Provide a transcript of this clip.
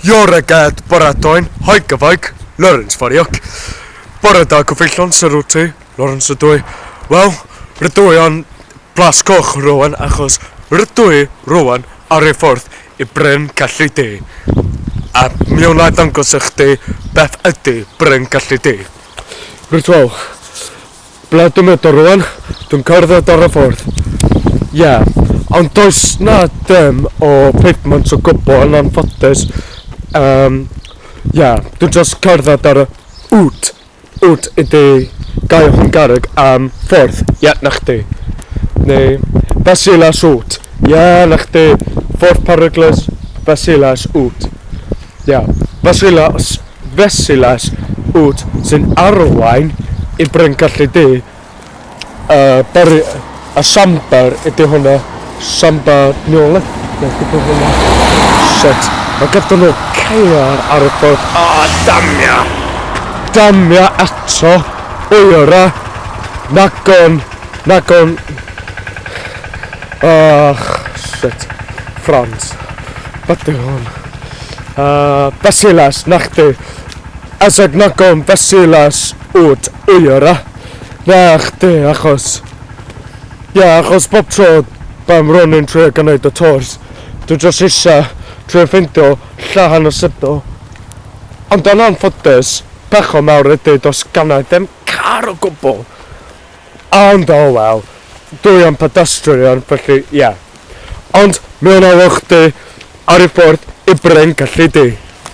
Jorekäät paratoin, haikka vaik, Lörens varjak. Parataako fillon se ruti, Lörens se tui. Wel, rydwy on blas coch rwan achos rydwy rwan ar ei ffordd I Bryn Celli D. A mi wna I dangos I chdi beth ydy Bryn Celli D. Rydw, ble dwi'n mynd o rwan, dwi'n cerdded ar y ffordd. Ie, ond does na dim o pavement o gwbl yn anffodus. Dwi'n just cerdded ar y wt ydy gael Hwngaric am ffordd. Ie, na chdi. Neu Basilas wt. Ie, na chdi. Ffordd Peryglis, Basilas wt. Ie, Basilas wt sy'n arwain I Bryn Celli D. A Sambar ydy hwnna. Sambar nôl. Shit. Mae gyda nhw caear ar y ffordd. Damia! Damia eto. Wyra. Nagon. Shit. France. Beth yw hwn? Basilas, na chdi. Asag nagon Basilas wt wyra. Na chdi, achos... achos bob tro bam ronin trwy gwneud y tours. Dwi jyst eisiau trwy ffindio llahan o sydl. Ond yn anffodus, pecho mawr ydy dos gannau dim car o gwbl. Ond wel, dwi am pedestrian, felly Ond mi hwnna chdi ar ei ffordd I Bryn Celli D.